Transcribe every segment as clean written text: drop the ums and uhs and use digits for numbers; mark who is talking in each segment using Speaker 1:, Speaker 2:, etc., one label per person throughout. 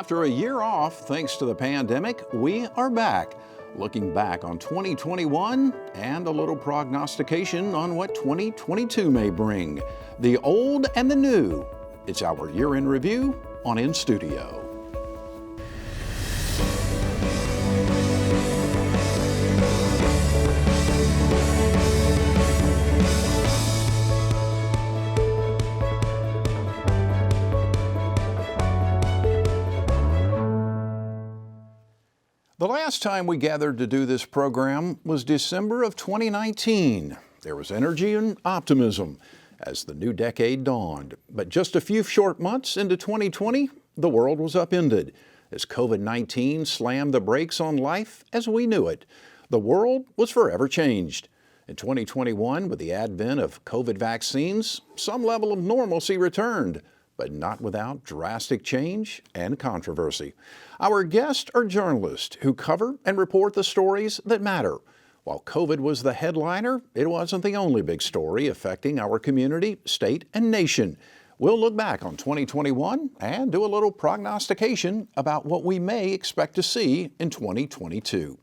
Speaker 1: after a year off thanks to the pandemic, we are back. Looking back on 2021 and a little prognostication on what 2022 may bring. The old and the new. It's our year-end review on inStudio. The last time we gathered to do this program was December of 2019. There was energy and optimism as the new decade dawned. But just a few short months into 2020, the world was upended as COVID-19 slammed the brakes on life as we knew it. The world was forever changed. In 2021, with the advent of COVID vaccines, some level of normalcy returned, but not without drastic change and controversy. Our guests are journalists who cover and report the stories that matter. While COVID was the headliner, it wasn't the only big story affecting our community, state, and nation. We'll look back on 2021 and do a little prognostication about what we may expect to see in 2022.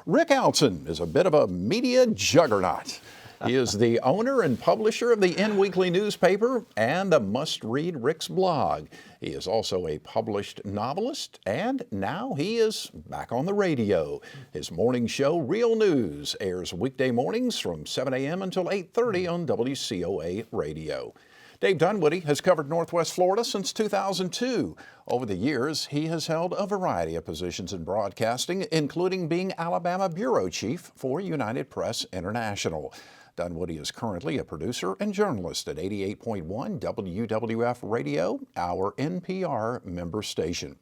Speaker 1: Rick Outzen is a bit of a media juggernaut. He is the owner and publisher of the Inweekly newspaper and the must-read Rick's blog. He is also a published novelist, and now he is back on the radio. His morning show, Real News, airs weekday mornings from 7 a.m. until 8:30 on WCOA radio. Dave Dunwoody has covered Northwest Florida since 2002. Over the years, he has held a variety of positions in broadcasting, including being Alabama Bureau Chief for United Press International. Dunwoody is currently a producer and journalist at 88.1 WUWF Radio, our NPR member station.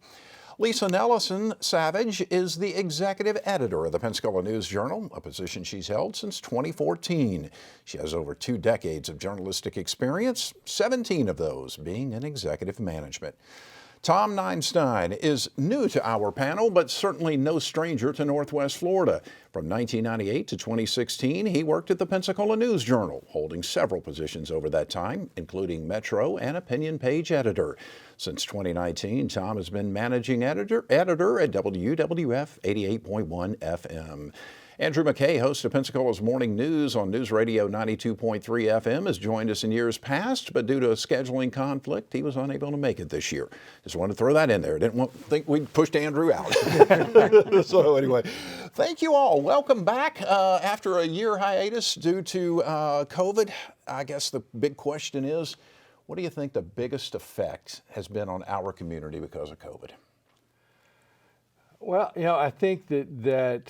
Speaker 1: Lisa Nellesen Savage is the executive editor of the Pensacola News-Journal, a position she's held since 2014. She has over 2 decades of journalistic experience, 17 of those being in executive management. Tom Ninestine is new to our panel, but certainly no stranger to Northwest Florida. From 1998 to 2016, he worked at the Pensacola News-Journal, holding several positions over that time, including Metro and opinion page editor. Since 2019, Tom has been managing editor at WWF 88.1 FM. Andrew McKay, host of Pensacola's Morning News on News Radio 92.3 FM, has joined us in years past, but due to a scheduling conflict, he was unable to make it this year. Just wanted to throw that in there. Didn't think we'd pushed Andrew out. So anyway, thank you all. Welcome back after a year hiatus due to COVID. I guess the big question is, what do you think the biggest effect has been on our community because of COVID?
Speaker 2: Well, I think that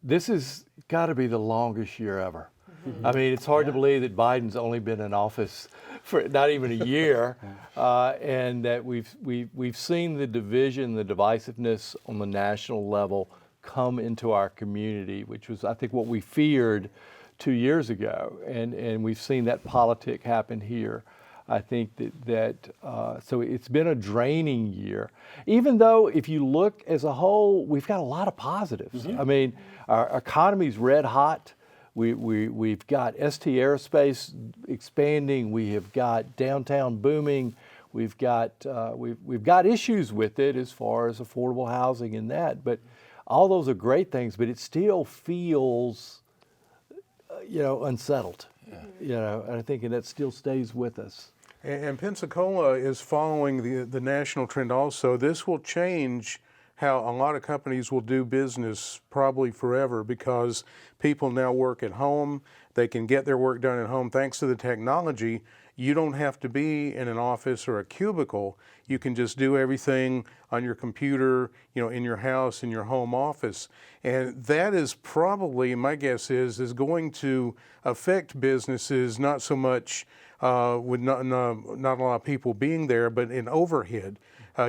Speaker 2: this has got to be the longest year ever. Mm-hmm. I mean, it's hard to believe that Biden's only been in office for not even a year, and that we've seen the division, the divisiveness on the national level come into our community, which was, I think, what we feared 2 years ago, and we've seen that politic happen here. I think so it's been a draining year, even though if you look as a whole, we've got a lot of positives. Mm-hmm. I mean, our economy's red hot. We've got ST Aerospace expanding. We have got downtown booming. We've got issues with it as far as affordable housing and that, but all those are great things, but it still feels, unsettled. Yeah. And I think that still stays with us.
Speaker 3: And Pensacola is following the national trend also. This will change how a lot of companies will do business probably forever, because people now work at home. They can get their work done at home thanks to the technology. You don't have to be in an office or a cubicle. You can just do everything on your computer, in your house, in your home office. And that is probably, my guess is going to affect businesses, not so much with not a lot of people being there, but in overhead.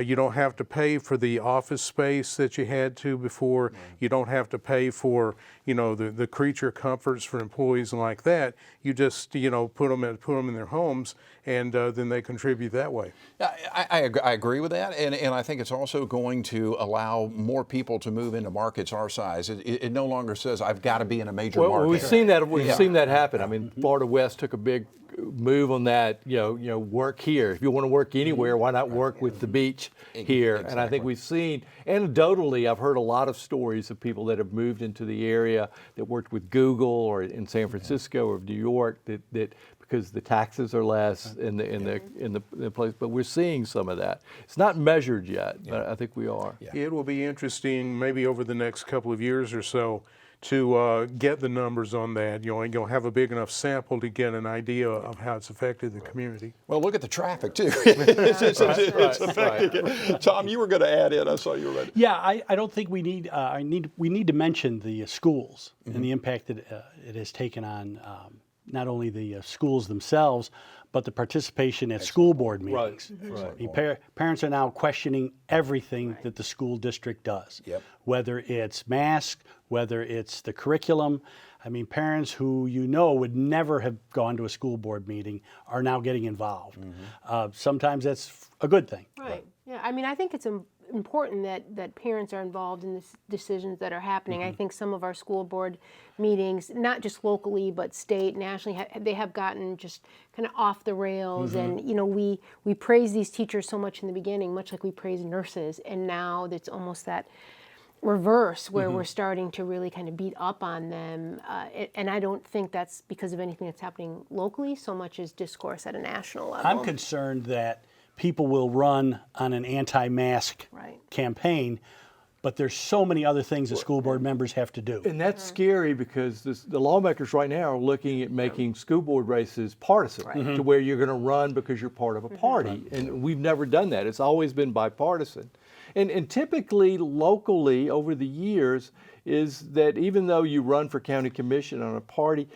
Speaker 3: You don't have to pay for the office space that you had to before. Right. You don't have to pay for, the creature comforts for employees and like that. You just, put them in their home. homes, and then they contribute that way.
Speaker 1: I agree with that, and I think it's also going to allow more people to move into markets our size. It no longer says I've got to be in a major market.
Speaker 2: Well, we've seen that. We've seen that happen. I mean, Florida West took a big move on that. Work here. If you want to work anywhere, why not work with the beach here?
Speaker 1: Exactly.
Speaker 2: And I think we've seen anecdotally, I've heard a lot of stories of people that have moved into the area that worked with Google or in San Francisco or New York that because the taxes are less in the place. But we're seeing some of that. It's not measured yet, but I think we are.
Speaker 1: Yeah.
Speaker 3: It will be interesting, maybe over the next couple of years or so, to get the numbers on that. You'll have a big enough sample to get an idea of how it's affected the community.
Speaker 1: Well, look at the traffic too. It's affecting it. Tom, you were going to add in. I saw you were ready.
Speaker 4: Yeah, I don't think we need to mention the schools and the impact that it has taken on not only the schools themselves, but the participation at school board meetings.
Speaker 2: Right.
Speaker 4: I mean, parents are now questioning everything that the school district does, whether it's mask, whether it's the curriculum. I mean, parents who would never have gone to a school board meeting are now getting involved. Sometimes that's a good thing.
Speaker 5: Right. Yeah. I mean, I think it's important that parents are involved in the decisions that are happening. I think some of our school board meetings, not just locally but state, nationally, they have gotten just kind of off the rails. And we praise these teachers so much in the beginning, much like we praise nurses, and now it's almost that reverse where we're starting to really kind of beat up on them. And I don't think that's because of anything that's happening locally so much as discourse at a national level.
Speaker 4: I'm concerned that people will run on an anti-mask campaign, but there's so many other things that school board members have to do.
Speaker 2: And that's scary because the lawmakers right now are looking at making school board races partisan to where you're going to run because you're part of a party. And we've never done that. It's always been bipartisan. And typically, locally, over the years, is that even though you run for county commission on a party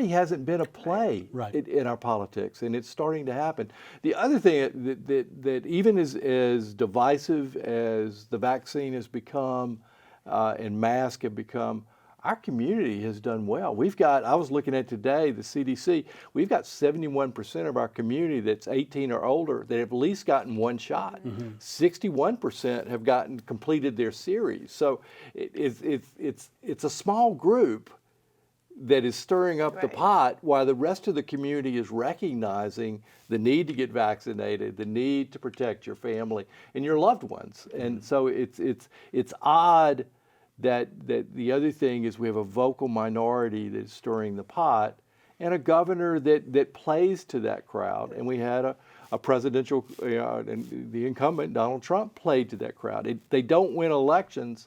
Speaker 2: hasn't been a play in our politics, and it's starting to happen. The other thing that even as divisive as the vaccine has become and masks have become, our community has done well. I was looking at today, the CDC, we've got 71% of our community that's 18 or older that have at least gotten one shot. 61% have completed their series. So it's a small group that is stirring up the pot while the rest of the community is recognizing the need to get vaccinated, the need to protect your family and your loved ones. And so it's odd that the other thing is we have a vocal minority that is stirring the pot and a governor that plays to that crowd. And we had a presidential, and the incumbent, Donald Trump, played to that crowd. They don't win elections.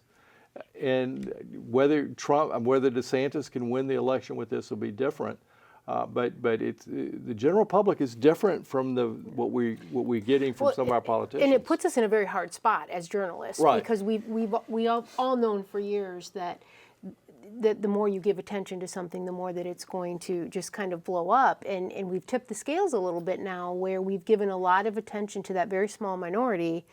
Speaker 2: And whether DeSantis can win the election with this will be different, but it's the general public is different from what we're getting from some of our politicians.
Speaker 5: And it puts us in a very hard spot as journalists, because we all known for years that the more you give attention to something, the more that it's going to just kind of blow up. And we've tipped the scales a little bit now, where we've given a lot of attention to that very small minority.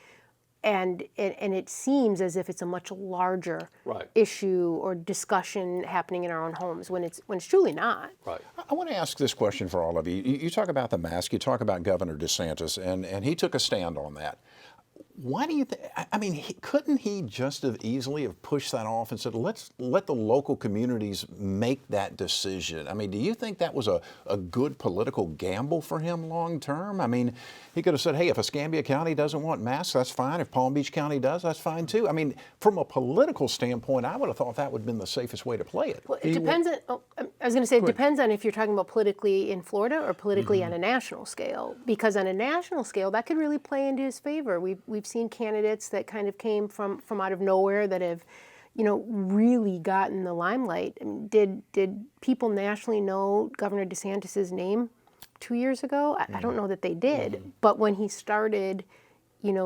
Speaker 5: And it seems as if it's a much larger issue or discussion happening in our own homes when it's truly not.
Speaker 1: Right. I want to ask this question for all of you. You talk about the mask. You talk about Governor DeSantis, and he took a stand on that. Why do you think? I mean, couldn't he just have easily have pushed that off and said, let's let the local communities make that decision? I mean, do you think that was a good political gamble for him long term? I mean, he could have said, hey, if Escambia County doesn't want masks, that's fine. If Palm Beach County does, that's fine too. I mean, from a political standpoint, I would have thought that would have been the safest way to play it.
Speaker 5: Well, it depends on, I was going to say, it depends on if you're talking about politically in Florida or politically on a national scale. Because on a national scale, that could really play into his favor. We've seen candidates that kind of came from out of nowhere that have, really gotten the limelight. I mean, did people nationally know Governor DeSantis's name 2 years ago? I don't know that they did. But when he started,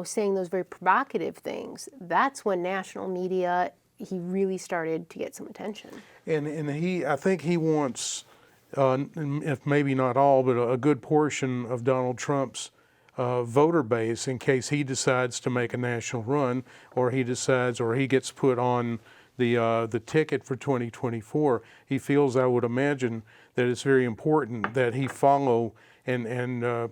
Speaker 5: saying those very provocative things, that's when national media, he really started to get some attention.
Speaker 3: And I think he wants, if maybe not all, but a good portion of Donald Trump's voter base in case he decides to make a national run, or he gets put on the ticket for 2024. He feels, I would imagine, that it's very important that he follow and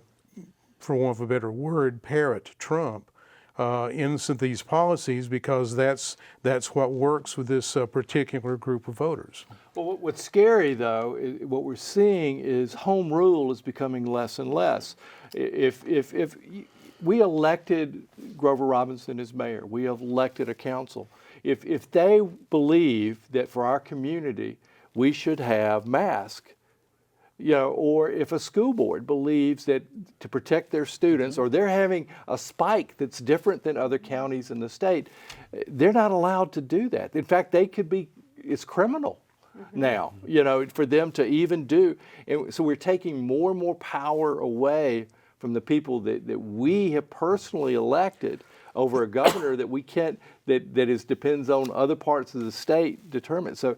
Speaker 3: for want of a better word, parrot Trump in these policies, because that's what works with this particular group of voters.
Speaker 2: Well, what's scary, though, what we're seeing is home rule is becoming less and less. If we elected Grover Robinson as mayor, we have elected a council. If they believe that for our community we should have masks, or if a school board believes that to protect their students, or they're having a spike that's different than other counties in the state, they're not allowed to do that. In fact, it's criminal now, for them to even do. And so we're taking more and more power away from the people that we have personally elected over a governor that we can't, depends on other parts of the state determine. So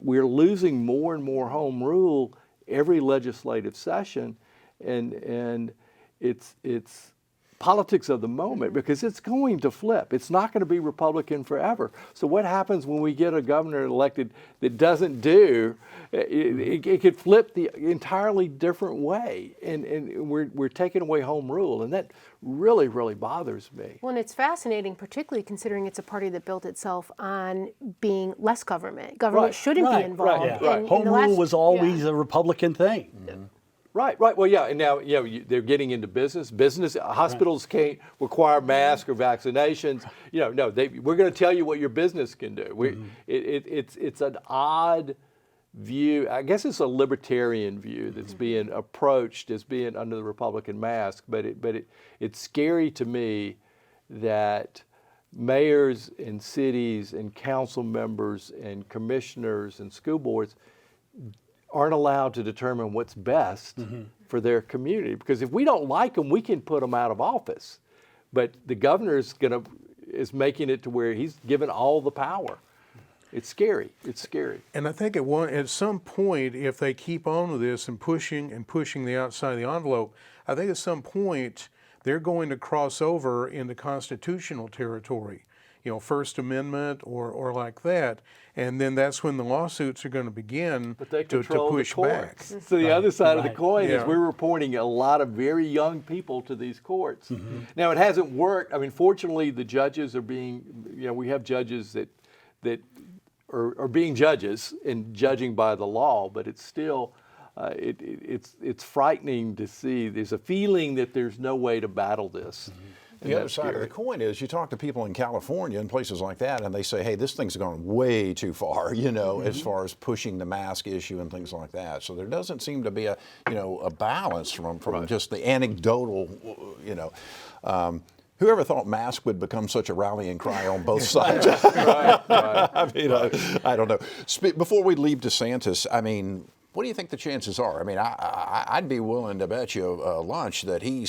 Speaker 2: we're losing more and more home rule every legislative session, and it's politics of the moment, because it's going to flip. It's not going to be Republican forever. So what happens when we get a governor elected that doesn't do, it could flip the entirely different way, and we're taking away home rule, and that really, really bothers me.
Speaker 5: Well, and it's fascinating, particularly considering it's a party that built itself on being less government. Government shouldn't be involved.
Speaker 4: Home rule was always a Republican thing.
Speaker 2: Mm-hmm. Right. Well, yeah, and now they're getting into business. Hospitals can't require masks or vaccinations. No, we're going to tell you what your business can do. It's an odd view. I guess it's a libertarian view that's being approached as being under the Republican mask. But it's scary to me that mayors and cities and council members and commissioners and school boards aren't allowed to determine what's best for their community. Because if we don't like them, we can put them out of office. But the governor is is making it to where he's given all the power. It's scary. It's scary.
Speaker 3: And I think at some point, if they keep on with this and pushing the outside of the envelope, I think at some point they're going to cross over into constitutional territory. First Amendment or like that, and then that's when the lawsuits are going to begin to push back.
Speaker 2: So the other side of the coin is we're reporting a lot of very young people to these courts. Now, it hasn't worked. I mean, fortunately, the judges are being, we have judges that are being judges and judging by the law, but it's still, it's frightening to see. There's a feeling that there's no way to battle this.
Speaker 1: The other side of the coin is you talk to people in California and places like that, and they say, hey, this thing's gone way too far, as far as pushing the mask issue and things like that. So there doesn't seem to be a balance from just the anecdotal, whoever thought mask would become such a rallying cry on both sides? I mean, I don't know. Before we leave DeSantis, what do you think the chances are? I mean, I'd be willing to bet you lunch that he'll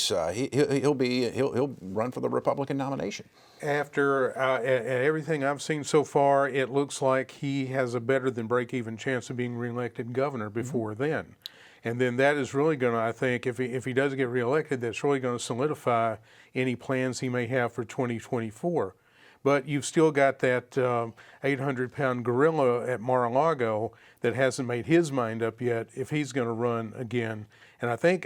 Speaker 1: run for the Republican nomination.
Speaker 3: After everything I've seen so far, it looks like he has a better than break-even chance of being reelected governor before then. And then that is really going to, I think, if he does get reelected, that's really going to solidify any plans he may have for 2024. But you've still got that 800-pound gorilla at Mar-a-Lago that hasn't made his mind up yet if he's going to run again. And I think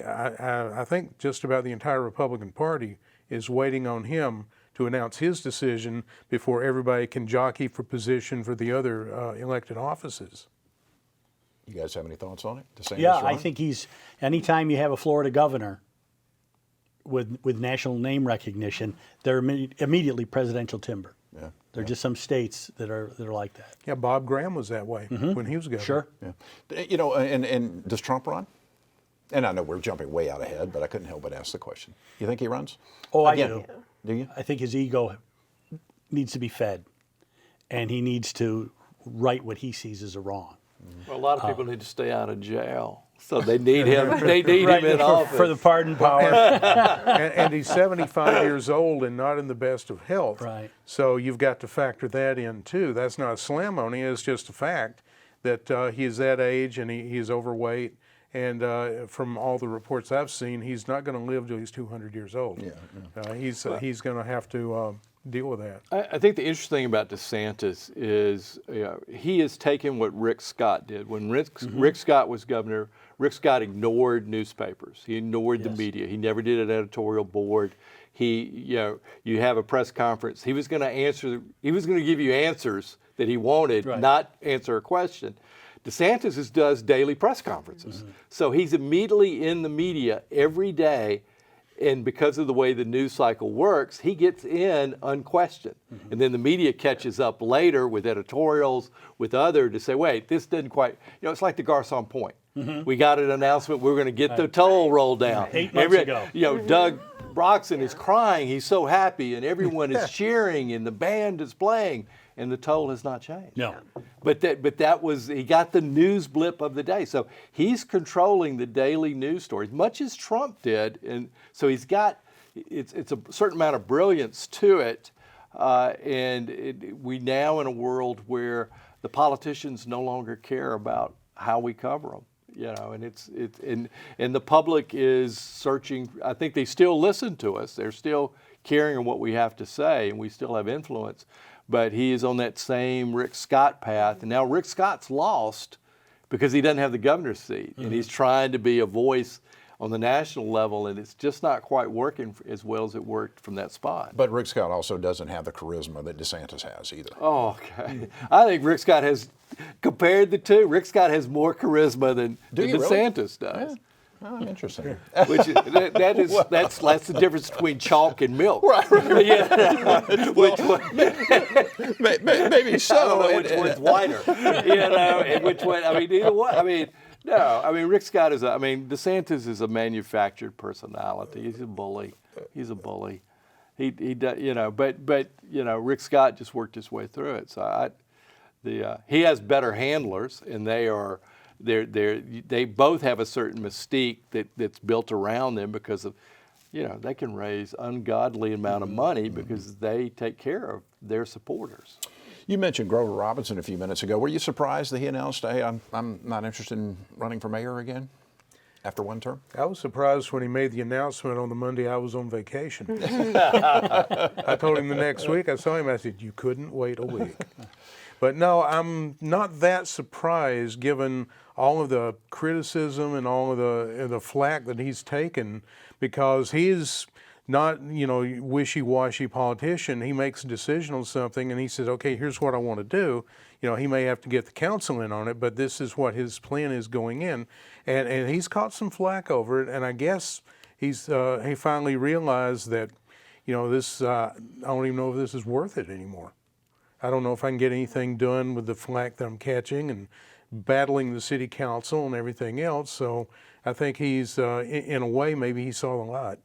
Speaker 3: just about the entire Republican Party is waiting on him to announce his decision before everybody can jockey for position for the other elected offices.
Speaker 1: You guys have any thoughts on it?
Speaker 4: I think anytime you have a Florida governor with national name recognition, they're immediately presidential timber. Yeah, there are just some states that are like that.
Speaker 3: Yeah, Bob Graham was that way when he was governor.
Speaker 4: Sure.
Speaker 1: Yeah. And does Trump run? And I know we're jumping way out ahead, but I couldn't help but ask the question. You think he runs?
Speaker 4: Oh, I do.
Speaker 1: Do you?
Speaker 4: I think his ego needs to be fed, and he needs to right what he sees as a wrong.
Speaker 2: Well, a lot of people need to stay out of jail. So they need him. They need him in office
Speaker 4: for the pardon power.
Speaker 3: And he's 75 years old and not in the best of health.
Speaker 4: Right.
Speaker 3: So you've got to factor that in too. That's not a slam on him. It's just a fact that he is that age and he's overweight. And from all the reports I've seen, he's not going to live till he's 200 years old. He's going to have to deal with that?
Speaker 2: I think the interesting thing about DeSantis is he has taken what Rick Scott did. When Rick Scott was governor, Rick Scott ignored newspapers. He ignored the media. He never did an editorial board. You have a press conference. He was going to give you answers that he wanted, not answer a question. DeSantis does daily press conferences. So he's immediately in the media every day. And because of the way the news cycle works, he gets in unquestioned. And then the media catches up later with editorials, with other to say, wait, this didn't quite, it's like the Garcon Point. We got an announcement, we're going to get the toll rolled down.
Speaker 4: 8 months ago.
Speaker 2: Doug Broxson is crying, he's so happy, and everyone is cheering, and the band is playing, and the toll has not changed.
Speaker 4: No.
Speaker 2: But that was, he got the news blip of the day. So he's controlling the daily news stories, much as Trump did. And so he's got, it's a certain amount of brilliance to it. We now in a world where the politicians no longer care about how we cover them. And the public is searching. I think they still listen to us. They're still caring on what we have to say, and we still have influence. But he is on that same Rick Scott path. And now Rick Scott's lost because he doesn't have the governor's seat. And he's trying to be a voice on the national level, and it's just not quite working as well as it worked from that spot.
Speaker 1: But Rick Scott also doesn't have the charisma that DeSantis has either.
Speaker 2: Oh, okay. I think Rick Scott has, compared the two, Rick Scott has more charisma than DeSantis does.
Speaker 1: Yeah. Oh, interesting.
Speaker 2: That's the difference between chalk and milk.
Speaker 1: Right. Maybe so.
Speaker 2: I don't know which one's whiter. And which one? Either one. Rick Scott DeSantis is a manufactured personality. He's a bully. He does, but Rick Scott just worked his way through it. So he has better handlers, and they both have a certain mystique that's built around them because of, they can raise ungodly amount of money because they take care of their supporters.
Speaker 1: You mentioned Grover Robinson a few minutes ago. Were you surprised that he announced, hey, I'm not interested in running for mayor again after one term?
Speaker 3: I was surprised when he made the announcement on the Monday I was on vacation. I told him the next week, I saw him, I said, you couldn't wait a week. But no, I'm not that surprised given all of the criticism and all of the flack that he's taken, because he's not, wishy-washy politician. He makes a decision on something and he says, okay, here's what I want to do. He may have to get the council in on it, but this is what his plan is going in. And he's caught some flack over it, and I guess he finally realized that, this, I don't even know if this is worth it anymore. I don't know if I can get anything done with the flack that I'm catching and battling the city council and everything else. So I think he's, in a way, maybe he saw a lot.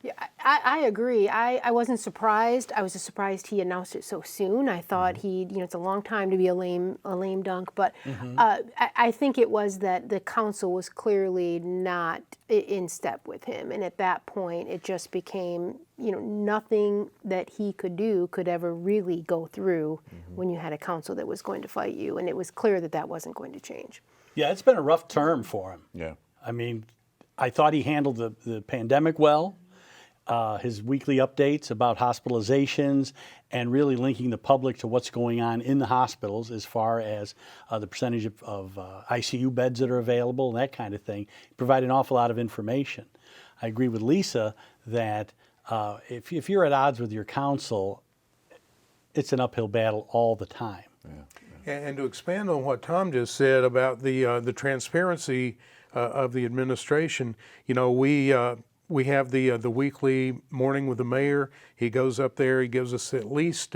Speaker 5: Yeah, I agree. I wasn't surprised. I was just surprised he announced it so soon. I thought it's a long time to be a lame dunk, but I think it was that the council was clearly not in step with him, and at that point, it just became nothing that he could do could ever really go through when you had a council that was going to fight you, and it was clear that that wasn't going to change.
Speaker 4: Yeah, it's been a rough term for him.
Speaker 1: Yeah.
Speaker 4: I thought he handled the pandemic well. His weekly updates about hospitalizations and really linking the public to what's going on in the hospitals as far as the percentage of ICU beds that are available and that kind of thing. He provided an awful lot of information. I agree with Lisa that if you're at odds with your council, it's an uphill battle all the time.
Speaker 1: Yeah.
Speaker 3: And to expand on what Tom just said about the transparency of the administration, we have the weekly morning with the mayor. He goes up there. He gives us at least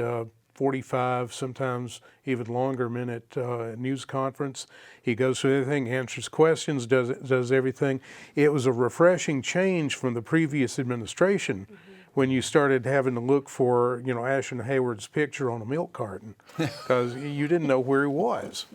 Speaker 3: 45, sometimes even longer minute news conference. He goes through everything, answers questions, does everything. It was a refreshing change from the previous administration when you started having to look for, Ashton Hayward's picture on a milk carton because you didn't know where he was.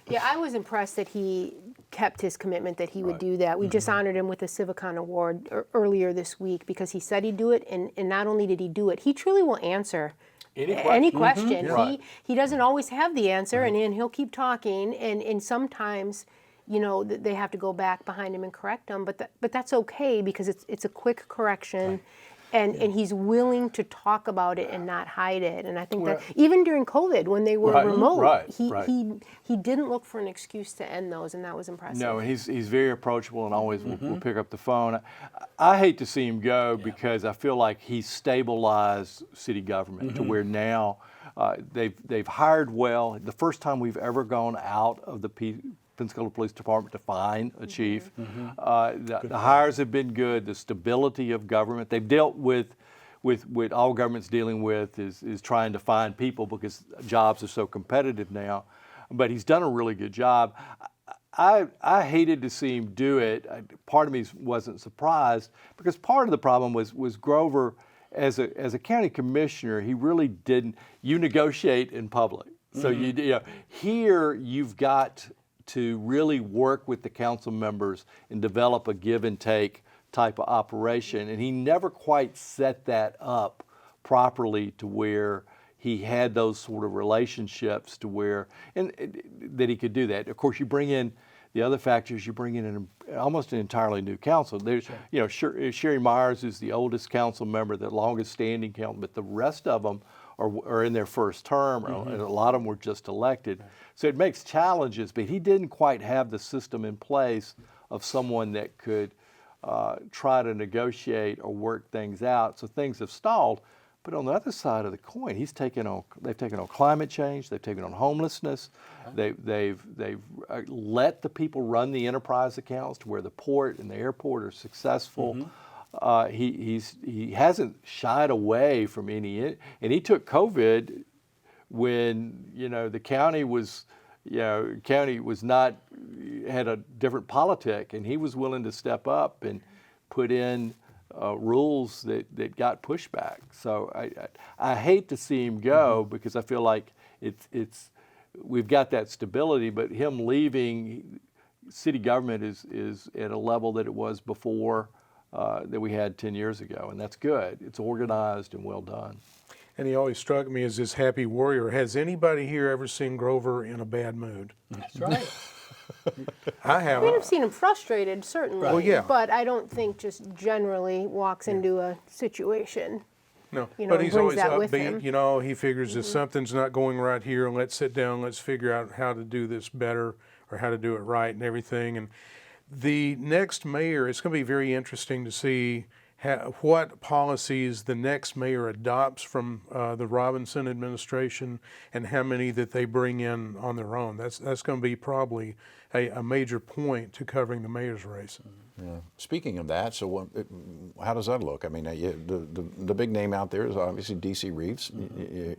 Speaker 5: Yeah, I was impressed that he kept his commitment that he would do that. We just honored him with the Civicon Award earlier this week because he said he'd do it, and not only did he do it, he truly will answer any question.
Speaker 2: Right.
Speaker 5: He doesn't always have the answer, and he'll keep talking, and sometimes they have to go back behind him and correct him, but that's okay because it's a quick correction. And he's willing to talk about it and not hide it. And I think that even during COVID, when they were remote, he didn't look for an excuse to end those, and that was impressive.
Speaker 2: No, and he's very approachable and always will pick up the phone. I hate to see him go because I feel like he's stabilized city government to where now they've hired well. The first time we've ever gone out of the Pensacola Police Department to find a chief. The hires have been good. The stability of government. They've dealt with all government's dealing with is trying to find people because jobs are so competitive now. But he's done a really good job. I hated to see him do it. Part of me wasn't surprised because part of the problem was Grover, as a county commissioner, he really didn't. You negotiate in public, so you know, here you've got to really work with the council members and develop a give and take type of operation. And he never quite set that up properly to where he had those sort of relationships to where, and that he could do that. Of course, you bring in the other factors, you bring in almost an entirely new council. There's, you know, Sherry Myers is the oldest council member, the longest standing council, but the rest of them are in their first term, and a lot of them were just elected. So it makes challenges, but he didn't quite have the system in place of someone that could try to negotiate or work things out. So things have stalled. But on the other side of the coin, they've taken on climate change, they've taken on homelessness, they've let the people run the enterprise accounts to where the port and the airport are successful. He hasn't shied away from any, and he took COVID when, you know, the county was not, had a different politic, and he was willing to step up and put in rules that got pushback. So I hate to see him go because I feel like we've got that stability, but him leaving, city government is at a level that it was before that we had 10 years ago, and that's good. It's organized and well done.
Speaker 3: And he always struck me as this happy warrior. Has anybody here ever seen Grover in a bad mood?
Speaker 4: That's right.
Speaker 3: I have.
Speaker 5: I mean, I've seen him frustrated, certainly,
Speaker 3: Well, yeah.
Speaker 5: but I don't think just generally walks into a situation.
Speaker 3: No,
Speaker 5: you know,
Speaker 3: but he's
Speaker 5: brings
Speaker 3: always
Speaker 5: that with him.
Speaker 3: upbeat. You know, he figures if something's not going right here, let's sit down, let's figure out how to do this better or how to do it right and everything. And the next mayor, it's going to be very interesting to see what policies the next mayor adopts from the Robinson administration and how many that they bring in on their own. That's going to be probably a major point to covering the mayor's race.
Speaker 1: Yeah. Speaking of that, so how does that look? I mean, the big name out there is obviously D.C. Reeves.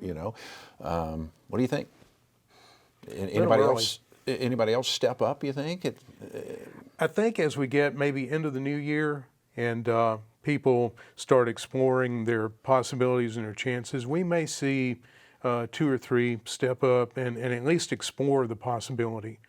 Speaker 1: You know, what do you think? Anybody else? Anybody else step up? You think?
Speaker 3: I think as we get maybe into the new year and people start exploring their possibilities and their chances, we may see 2 or 3 step up and at least explore the possibility.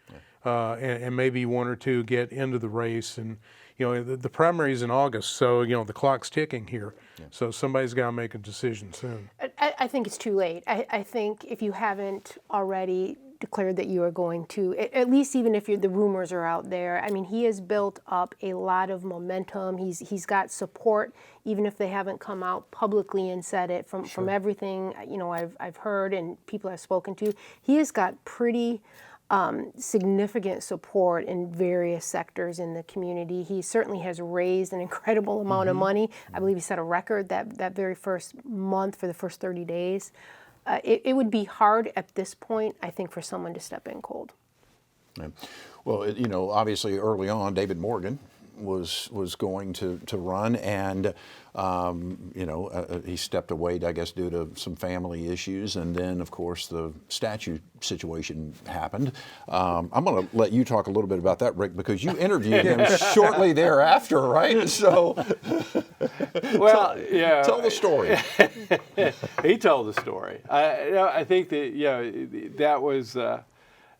Speaker 3: And maybe 1 or 2 get into the race. And, you know, the primary is in August, so, you know, the clock's ticking here. Yeah. So somebody's got to make a decision soon.
Speaker 5: I think it's too late. I think if you haven't already declared that you are going to, at least even if the rumors are out there, I mean, he has built up a lot of momentum. He's got support, even if they haven't come out publicly and said it. From everything, you know, I've heard and people I've spoken to, he has got pretty significant support in various sectors in the community. He certainly has raised an incredible amount of money. I believe he set a record that very first month for the first 30 days. It would be hard at this point, I think, for someone to step in cold.
Speaker 1: Yeah. Well, you know, obviously early on, David Morgan was going to run, and you know, he stepped away, I guess, due to some family issues, and then, of course, the statue situation happened. I'm going to let you talk a little bit about that, Rick, because you interviewed him shortly thereafter, right? So,
Speaker 2: well,
Speaker 1: tell the story.
Speaker 2: He told the story. I think that that was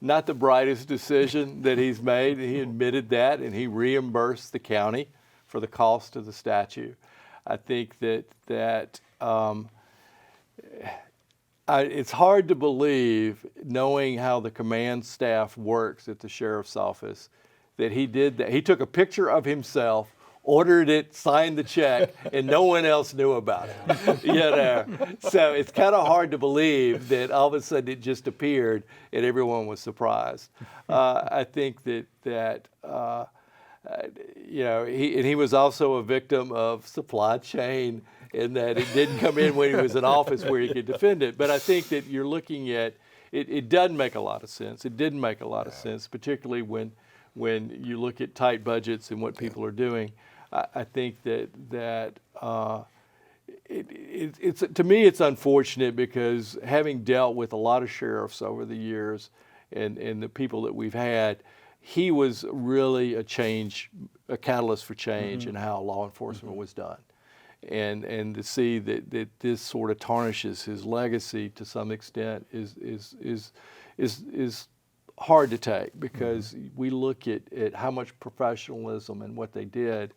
Speaker 2: not the brightest decision that he's made. He admitted that, and he reimbursed the county for the cost of the statue. I think that it's hard to believe, knowing how the command staff works at the sheriff's office, that he did that. He took a picture of himself ordered it, signed the check, and no one else knew about it. You know, so it's kind of hard to believe that all of a sudden it just appeared and everyone was surprised. I think that you know, he was also a victim of supply chain in that it didn't come in when he was in office where he could defend it. But I think that you're looking at it doesn't make a lot of sense. It didn't make a lot of sense, particularly when you look at tight budgets and what people are doing. I think that it's to me it's unfortunate because having dealt with a lot of sheriffs over the years and the people that we've had, he was really a catalyst for change in how law enforcement was done. And to see that this sort of tarnishes his legacy to some extent is hard to take, because we look at how much professionalism and what they did.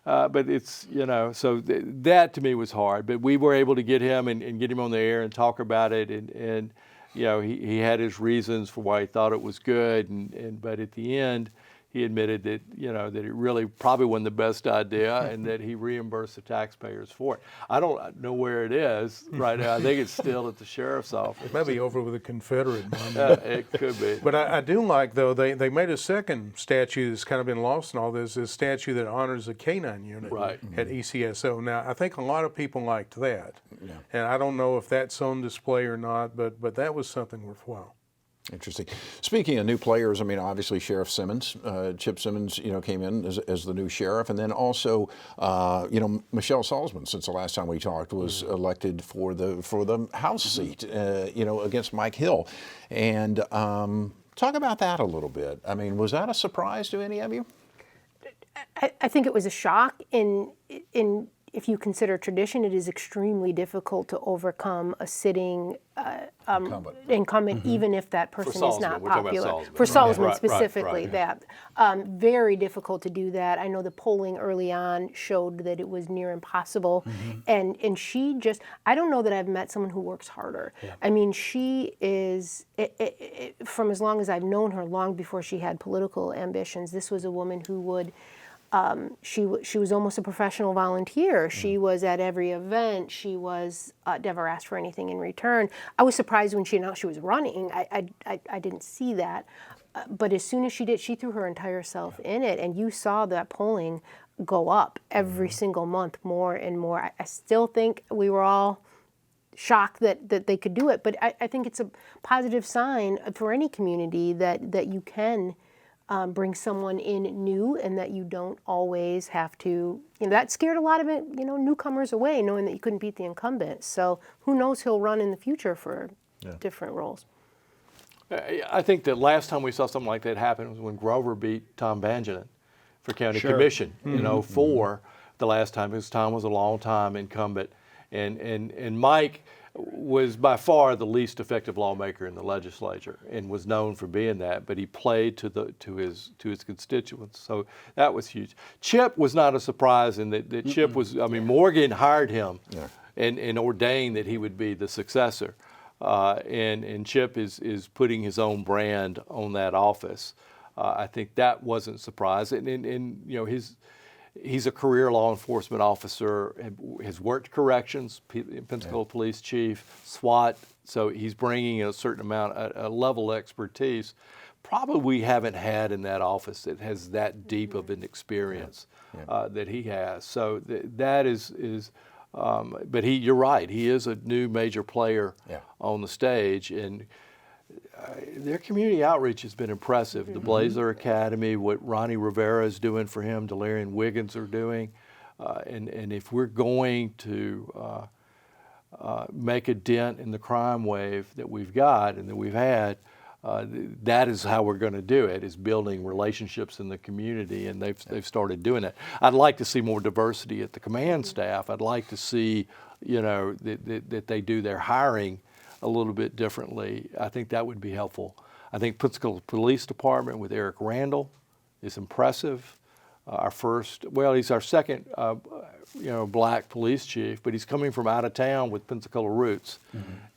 Speaker 2: But it's, you know, so that to me was hard. But we were able to get him and get him on the air and talk about it. And you know, he had his reasons for why he thought it was good. But at the end, he admitted that, you know, that it really probably wasn't the best idea and that he reimbursed the taxpayers for it. I don't know where it is right now. I think it's still at the sheriff's office.
Speaker 3: Maybe over with a Confederate one.
Speaker 2: It could be.
Speaker 3: But I do like, though, they made a second statue that's kind of been lost in all this, a statue that honors the K-9 unit at ECSO. Now, I think a lot of people liked that. Yeah. And I don't know if that's on display or not, but that was something worthwhile.
Speaker 1: Interesting. Speaking of new players, I mean, obviously Sheriff Simmons, Chip Simmons, you know, came in as the new sheriff, and then also, you know, Michelle Salzman, since the last time we talked, was elected for the House seat, you know, against Mike Hill, and talk about that a little bit. I mean, was that a surprise to any of you?
Speaker 5: I think it was a shock. If you consider tradition, it is extremely difficult to overcome a sitting incumbent, even if that person is not popular. For Salzman specifically, that very difficult to do that. I know the polling early on showed that it was near impossible, and she just, I don't know that I've met someone who works harder. Yeah. I mean, she is from as long as I've known her, long before she had political ambitions. This was a woman who would. She was almost a professional volunteer. She was at every event. She was never asked for anything in return. I was surprised when she announced she was running. I didn't see that, but as soon as she did, she threw her entire self in it, and you saw that polling go up every single month, more and more. I still think we were all shocked that they could do it, but I think it's a positive sign for any community that you can. Bring someone in new, and that you don't always have to, you know, that scared a lot of it, you know, newcomers away, knowing that you couldn't beat the incumbent. So who knows, he'll run in the future for different roles.
Speaker 2: I think the last time we saw something like that happen was when Grover beat Tom Banjanin for county commission in 2004. The last time, because Tom was a long time incumbent, and Mike was by far the least effective lawmaker in the legislature and was known for being that, but he played to his constituents, so that was huge. Chip was not a surprise in that Chip was, I mean, Morgan hired him and ordained that he would be the successor, and Chip is putting his own brand on that office. I think that wasn't a surprise, and you know, he's a career law enforcement officer, has worked corrections, Pensacola police chief, SWAT, so he's bringing a certain amount, a level of expertise probably we haven't had in that office that has that deep of an experience that he has. So that is but you're right, he is a new major player on the stage, and their community outreach has been impressive. The Blazer Academy, what Ronnie Rivera is doing for him, Delarian Wiggins are doing, and if we're going to make a dent in the crime wave that we've got and that we've had, that is how we're going to do it, is building relationships in the community, and they've started doing that. I'd like to see more diversity at the command staff. I'd like to see, you know, that they do their hiring a little bit differently. I think that would be helpful. I think Pensacola Police Department with Eric Randall is impressive. our first, well, he's our second, black police chief, but he's coming from out of town with Pensacola roots.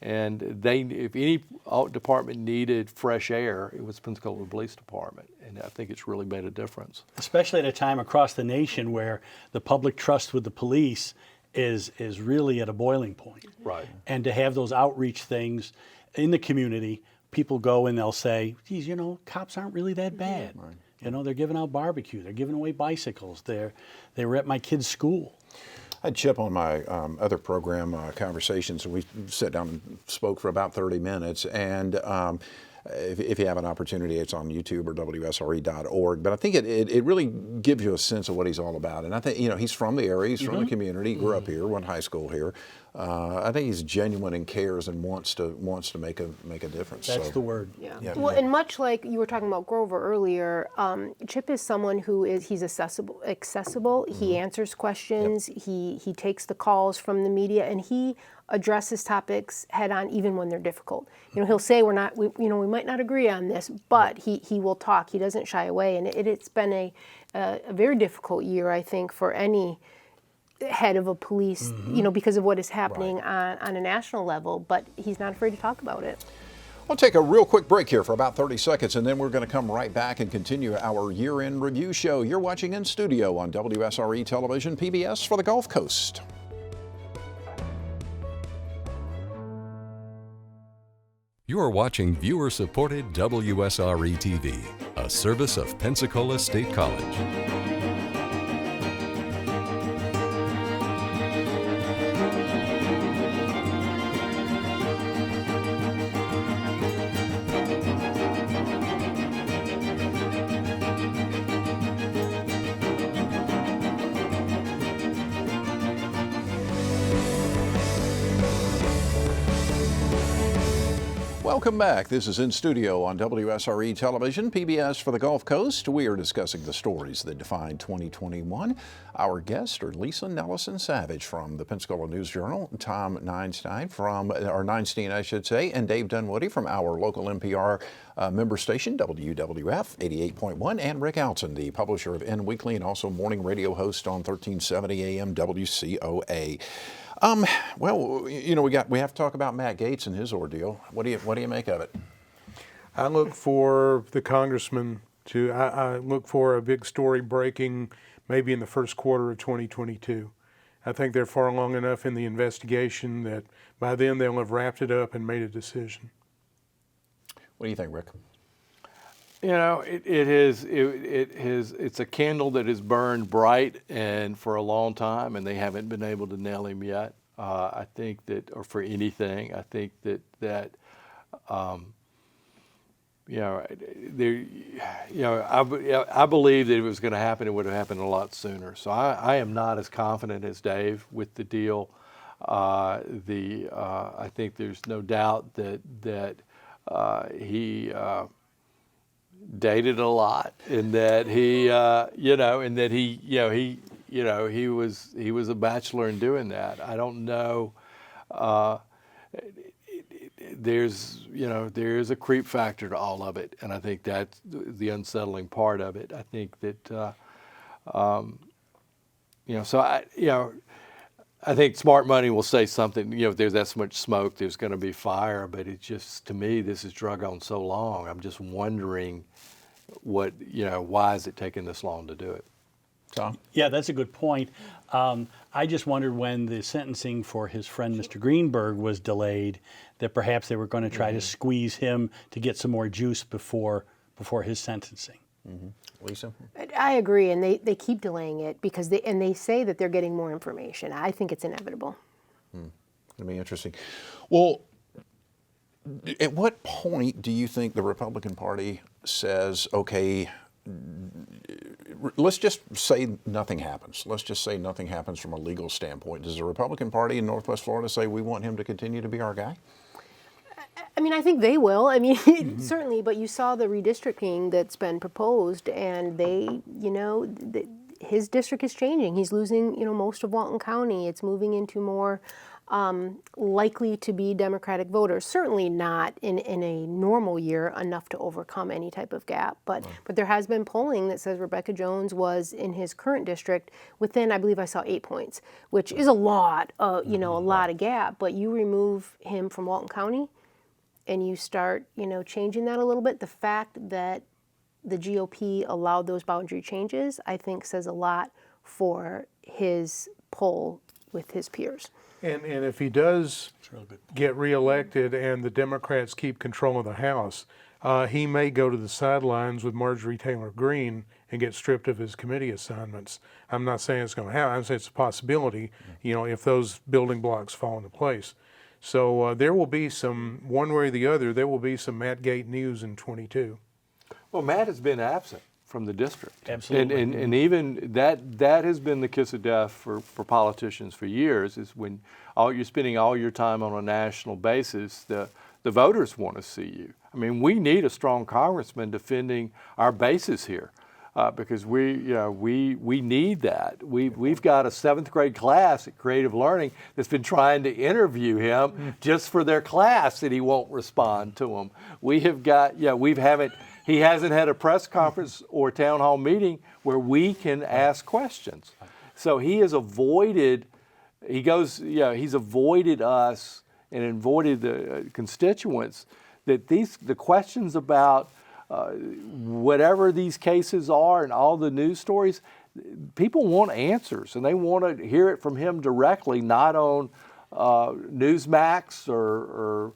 Speaker 2: And if any department needed fresh air, it was Pensacola Police Department. And I think it's really made a difference.
Speaker 4: Especially at a time across the nation where the public trust with the police is really at a boiling point.
Speaker 2: Right.
Speaker 4: And to have those outreach things in the community, people go and they'll say, geez, cops aren't really that bad. Right. They're giving out barbecue, they're giving away bicycles, they were at my kid's school.
Speaker 1: I had Chip on my other program, Conversations, and we sat down and spoke for about 30 minutes. And if you have an opportunity, it's on YouTube or WSRE.org. But I think it really gives you a sense of what he's all about. And I think, he's from the area, he's from the community, grew up here, went to high school here. I think he's genuine and cares and wants to make a difference.
Speaker 4: That's the word.
Speaker 5: Yeah. Well, and much like you were talking about Grover earlier, Chip is someone he's accessible. He answers questions. He takes the calls from the media, and he addresses topics head on, even when they're difficult. He'll say we might not agree on this, but he will talk. He doesn't shy away, and it's been a very difficult year, I think, for any head of a police, because of what is happening on a national level, but he's not afraid to talk about it.
Speaker 1: We'll take a real quick break here for about 30 seconds, and then we're going to come right back and continue our year-end review show. You're watching In Studio on WSRE Television, PBS for the Gulf Coast.
Speaker 6: You are watching viewer-supported WSRE TV, a service of Pensacola State College.
Speaker 1: Welcome back. This is In Studio on WSRE Television, PBS for the Gulf Coast. We are discussing the stories that defined 2021. Our guests are Lisa Nellesen Savage from the Pensacola News Journal, Tom Ninestine Ninestine, I should say, and Dave Dunwoody from our local NPR member station, WUWF 88.1, and Rick Outzen, the publisher of Inweekly and also morning radio host on 1370 AM WCOA. Well, we have to talk about Matt Gaetz and his ordeal. What do you make of it?
Speaker 3: I look for the congressman I look for a big story breaking maybe in the first quarter of 2022. I think they're far along enough in the investigation that by then they'll have wrapped it up and made a decision.
Speaker 1: What do you think, Rick?
Speaker 2: It's a candle that has burned bright and for a long time, and they haven't been able to nail him yet. I think that, or for anything, I think that I believe that if it was going to happen, it would have happened a lot sooner. So I am not as confident as Dave with the deal. I think there's no doubt that he dated a lot, and that he he was a bachelor in doing that. I don't know. There is a creep factor to all of it, and I think that's the unsettling part of it. I think that I think smart money will say something. If there's that much smoke, there's going to be fire. But it just, to me, this has drug on so long. I'm just wondering why is it taking this long to do it?
Speaker 1: Tom?
Speaker 4: Yeah, that's a good point. I just wondered when the sentencing for his friend Mr. Greenberg was delayed, that perhaps they were going to try to squeeze him to get some more juice before his sentencing.
Speaker 1: Mm-hmm. Lisa?
Speaker 5: I agree, and they keep delaying it because they say that they're getting more information. I think it's inevitable.
Speaker 1: It'll be interesting. Well, at what point do you think the Republican Party says, okay, let's just say nothing happens. Let's just say nothing happens from a legal standpoint. Does the Republican Party in Northwest Florida say we want him to continue to be our guy?
Speaker 5: I mean, I think they will. I mean, certainly, but you saw the redistricting that's been proposed, and his district is changing. He's losing, most of Walton County. It's moving into more likely to be Democratic voters. Certainly not in a normal year enough to overcome any type of gap. But there has been polling that says Rebecca Jones was in his current district within, I believe I saw 8 points, which is a lot, a lot of gap. But you remove him from Walton County, and you start, changing that a little bit. The fact that the GOP allowed those boundary changes, I think, says a lot for his poll with his peers.
Speaker 3: And if he does get reelected and the Democrats keep control of the House, he may go to the sidelines with Marjorie Taylor Greene and get stripped of his committee assignments. I'm not saying it's going to happen. I'm saying it's a possibility, if those building blocks fall into place. So there will be some, one way or the other, there will be some Matt Gate news in 22.
Speaker 2: Well, Matt has been absent from the district.
Speaker 4: Absolutely.
Speaker 2: And even that has been the kiss of death for politicians for years, is when you're spending all your time on a national basis, the voters want to see you. I mean, we need a strong congressman defending our bases here. Because we need that. We've got a 7th grade class at Creative Learning that's been trying to interview him just for their class, and he won't respond to them. We have got, he hasn't had a press conference or town hall meeting where we can ask questions. So he has avoided, he's avoided us and avoided the constituents that the questions about whatever these cases are and all the news stories, people want answers, and they want to hear it from him directly, not on Newsmax or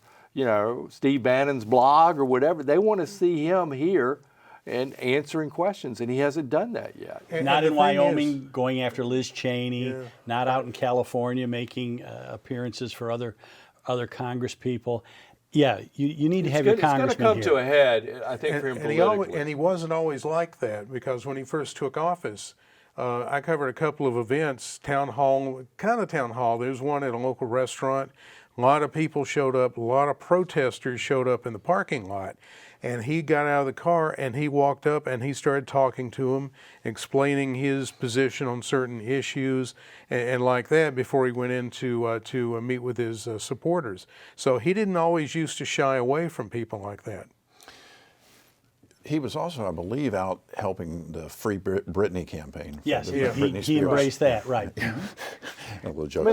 Speaker 2: Steve Bannon's blog or whatever. They want to see him here and answering questions, and he hasn't done that yet.
Speaker 4: Not in Wyoming going after Liz Cheney, not out in California making appearances for other Congress people. Yeah, you need to have your congressman
Speaker 2: It's going to come
Speaker 4: here.
Speaker 2: to a head, I think, for him politically.
Speaker 3: And he wasn't always like that, because when he first took office, I covered a couple of events, town hall. There was one at a local restaurant. A lot of people showed up. A lot of protesters showed up in the parking lot. And he got out of the car and he walked up and he started talking to them, explaining his position on certain issues and like that before he went in to meet with his supporters. So he didn't always used to shy away from people like that.
Speaker 1: He was also, I believe, out helping the Free Britney campaign.
Speaker 4: Yes,
Speaker 1: Britney
Speaker 4: he
Speaker 1: Spears.
Speaker 4: embraced that, right.
Speaker 1: A little joke.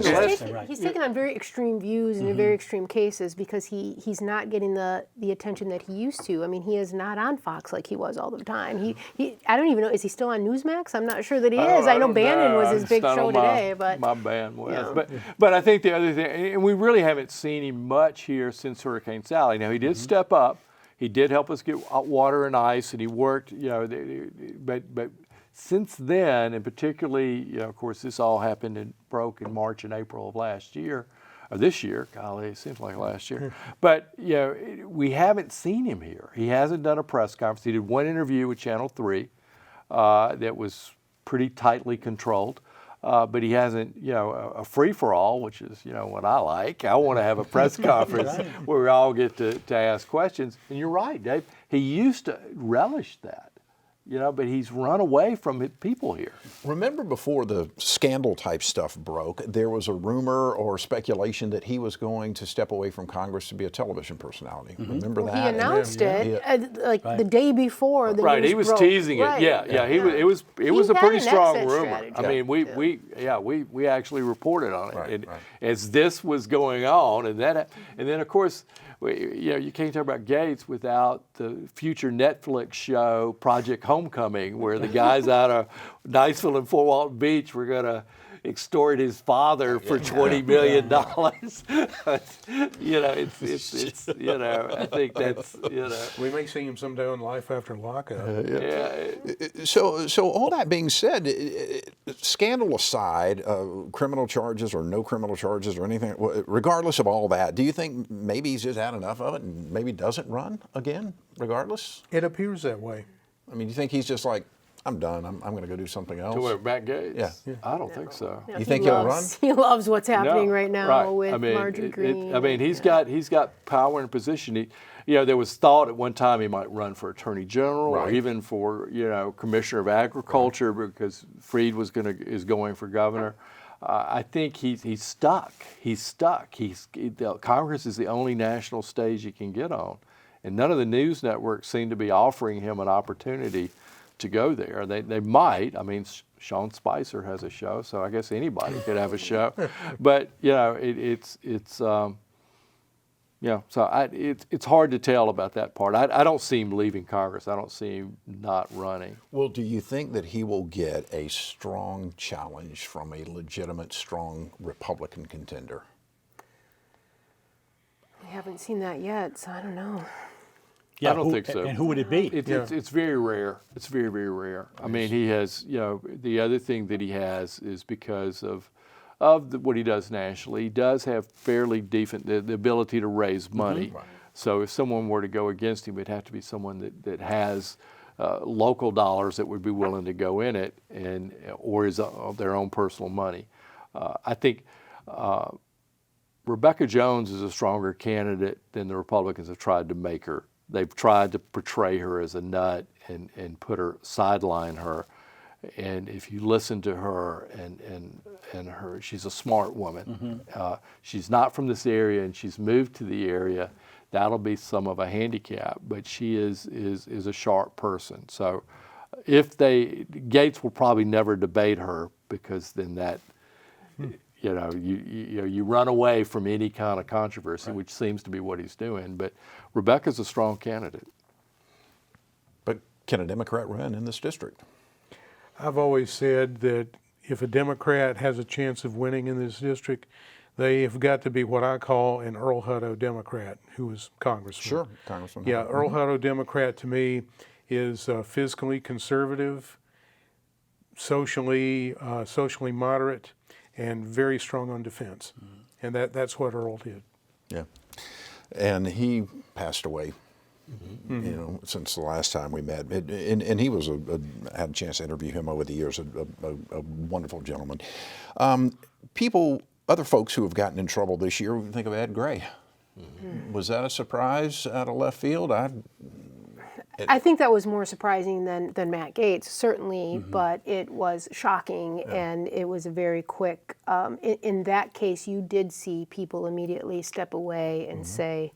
Speaker 5: He's taken on very extreme views and very extreme cases because he's not getting the attention that he used to. I mean, he is not on Fox like he was all the time. I don't even know, is he still on Newsmax? I'm not sure that he is. I know Bannon was his big show today, but
Speaker 2: my bandwidth. But I think the other thing, and we really haven't seen him much here since Hurricane Sally. Now, he did step up. He did help us get water and ice, and he worked, but since then, and particularly, of course, this all happened and broke in March and April of last year, or this year, golly, it seems like last year. But, we haven't seen him here. He hasn't done a press conference. He did one interview with Channel 3 that was pretty tightly controlled. But he hasn't, a free-for-all, which is, what I like. I want to have a press conference where we all get to ask questions. And you're right, Dave. He used to relish that, but he's run away from people here.
Speaker 1: Remember before the scandal type stuff broke, there was a rumor or speculation that he was going to step away from Congress to be a television personality. Remember that?
Speaker 5: he announced it the day before the news
Speaker 2: He was
Speaker 5: broke.
Speaker 2: teasing it.
Speaker 5: Right.
Speaker 2: It was
Speaker 5: He's
Speaker 2: a
Speaker 5: got
Speaker 2: pretty
Speaker 5: an
Speaker 2: strong
Speaker 5: exit
Speaker 2: rumor.
Speaker 5: strategy.
Speaker 2: I mean, we actually reported on it.
Speaker 1: Right.
Speaker 2: As this was going on, and then of course, you can't talk about Gates without the future Netflix show Project Homecoming, where the guys out of Niceville and Fort Walton Beach were going to extort his father for $20 million. I think that's,
Speaker 3: We may see him someday on Life After Lockup.
Speaker 1: So all that being said, scandal aside, criminal charges or no criminal charges or anything, regardless of all that, do you think maybe he's just had enough of it and maybe doesn't run again, regardless?
Speaker 3: It appears that way.
Speaker 1: I mean, do you think he's just like, I'm done, I'm going to go do something else?
Speaker 2: to where Matt Gates?
Speaker 1: Yeah.
Speaker 2: I don't think so.
Speaker 1: You think he'll run?
Speaker 5: He loves what's happening
Speaker 2: No,
Speaker 5: right now with
Speaker 2: I mean,
Speaker 5: Marjorie Greene.
Speaker 2: He's got power and position. There was thought at one time he might run for Attorney General or even for Commissioner of Agriculture because Freed is going for governor. I think he's stuck. He's stuck. Congress is the only national stage he can get on, and none of the news networks seem to be offering him an opportunity to go there. They might. I mean, Sean Spicer has a show, so I guess anybody could have a show. But it's hard to tell about that part. I don't see him leaving Congress. I don't see him not running.
Speaker 1: Well, do you think that he will get a strong challenge from a legitimate, strong Republican contender?
Speaker 5: We haven't seen that yet, so I don't know.
Speaker 4: Yeah,
Speaker 2: I don't think so.
Speaker 4: And who would it be?
Speaker 2: It's very rare. It's very, very rare. I mean, he has, the other thing that he has is because of what he does nationally, he does have fairly decent, the ability to raise money. Right. So if someone were to go against him, it'd have to be someone that has local dollars that would be willing to go in it, or is their own personal money. I think Rebecca Jones is a stronger candidate than the Republicans have tried to make her. They've tried to portray her as a nut and sideline her. And if you listen to her and her, she's a smart woman. She's not from this area, and she's moved to the area. That'll be some of a handicap, but she is a sharp person. So Gates will probably never debate her, because then that, you run away from any kind of controversy, which seems to be what he's doing. But Rebecca's a strong candidate.
Speaker 1: But can a Democrat run in this district?
Speaker 3: I've always said that if a Democrat has a chance of winning in this district, they have got to be what I call an Earl Hutto Democrat, who was congressman.
Speaker 1: Sure, Congressman.
Speaker 3: Yeah, Earl Hutto Democrat to me is fiscally conservative, socially moderate, and very strong on defense. And that's what Earl did.
Speaker 1: Yeah. And he passed away, since the last time we met. And he was had a chance to interview him over the years, a wonderful gentleman. Other folks who have gotten in trouble this year, we can think of Ed Gray. Was that a surprise out of left field?
Speaker 5: I think that was more surprising than Matt Gaetz, certainly, but it was shocking, and it was a very quick. In that case, you did see people immediately step away and say,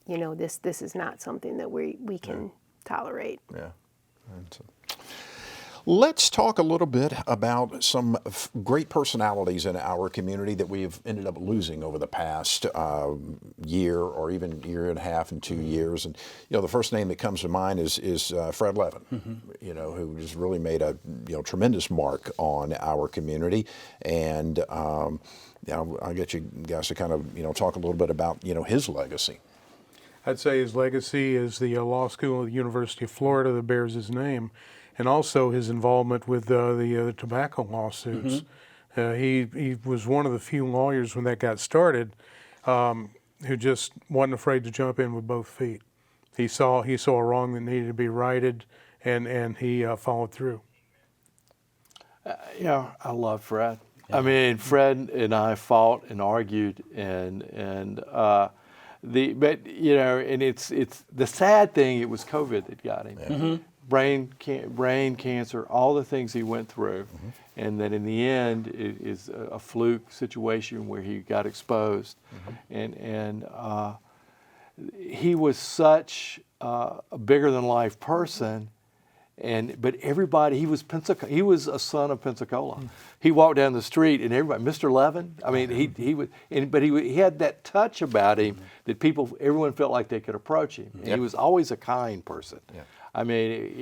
Speaker 5: this is not something that we can tolerate.
Speaker 1: Yeah. Let's talk a little bit about some great personalities in our community that we have ended up losing over the past year, or even year and a half and 2 years. And the first name that comes to mind is Fred Levin, who has really made a tremendous mark on our community. And I'll get you guys to kind of talk a little bit about his legacy.
Speaker 3: I'd say his legacy is the law school at the University of Florida that bears his name, and also his involvement with the tobacco lawsuits. He was one of the few lawyers when that got started who just wasn't afraid to jump in with both feet. He saw a wrong that needed to be righted, and he followed through.
Speaker 2: I love Fred. I mean, Fred and I fought and argued, and it's the sad thing. It was COVID that got him. Brain cancer, all the things he went through, and that in the end it is a fluke situation where he got exposed, and he was such a bigger than life person, but everybody, he was a son of Pensacola. He walked down the street and everybody, Mr. Levin. I mean, he had that touch about him that everyone felt like they could approach him. He was always a kind person. I mean,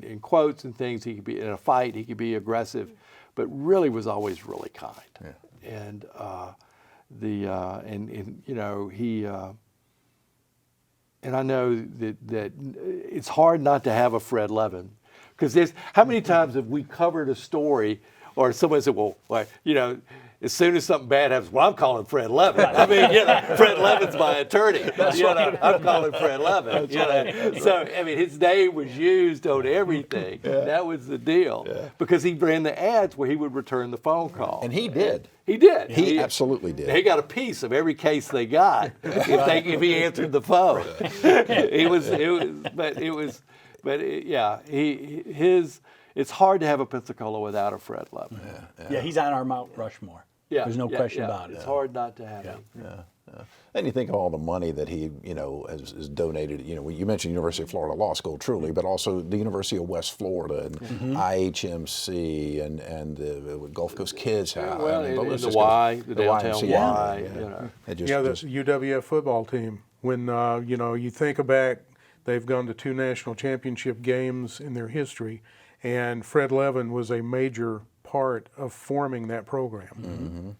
Speaker 2: in quotes and things, he could be in a fight, he could be aggressive, but really was always really kind. And and I know that it's hard not to have a Fred Levin, because how many times have we covered a story, or someone said, well, as soon as something bad happens, well, I'm calling Fred Levin. I mean, Fred Levin's my attorney. I'm calling Fred Levin. So, I mean, his name was used on everything. That was the deal. Because he ran the ads where he would return the phone call.
Speaker 1: And he did.
Speaker 2: He did.
Speaker 1: He absolutely did.
Speaker 2: He got a piece of every case they got if he answered the phone. it's hard to have a Pensacola without a Fred Levin.
Speaker 4: Yeah, he's on our Mount Rushmore. There's no question about it.
Speaker 2: It's hard not to have him.
Speaker 1: And you think of all the money that he, has donated. You mentioned University of Florida Law School, truly, but also the University of West Florida and IHMC and the Gulf Coast Kids House.
Speaker 2: Well, the Y, the downtown
Speaker 1: YMCA,
Speaker 2: Y.
Speaker 3: The UWF football team. When you think back, they've gone to 2 national championship games in their history, and Fred Levin was a major part of forming that program.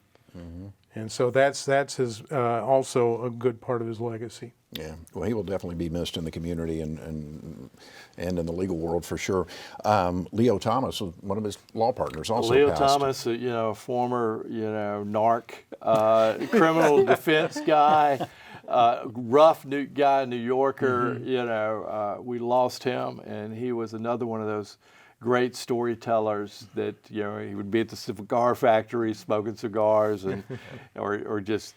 Speaker 3: And so that's his also a good part of his legacy.
Speaker 1: Yeah, well, he will definitely be missed in the community and in the legal world for sure. Leo Thomas, one of his law partners, also
Speaker 2: Leo
Speaker 1: passed.
Speaker 2: Thomas, a former, narc, criminal defense guy, rough guy, New Yorker. We lost him, and he was another one of those great storytellers that he would be at the cigar factory smoking cigars and or just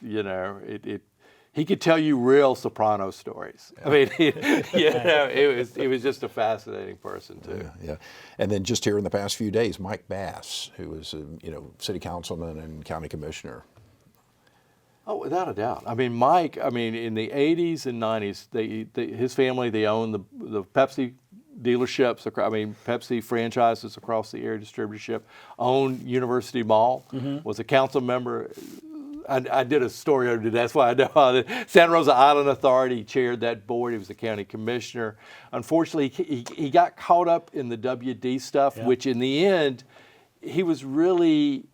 Speaker 2: he could tell you real soprano stories. I mean, it was just a fascinating person too.
Speaker 1: Yeah. And then just here in the past few days, Mike Bass, who was city councilman and county commissioner.
Speaker 2: Oh, without a doubt. I mean, Mike. In the '80s and '90s, his family they owned the Pepsi dealerships. Pepsi franchises across the area distributorship. Owned University Mall. Was a council member. I did a story over it. That's why I know how the Santa Rosa Island Authority chaired that board. He was the county commissioner. Unfortunately, he got caught up in the WD stuff, which in the end, he was really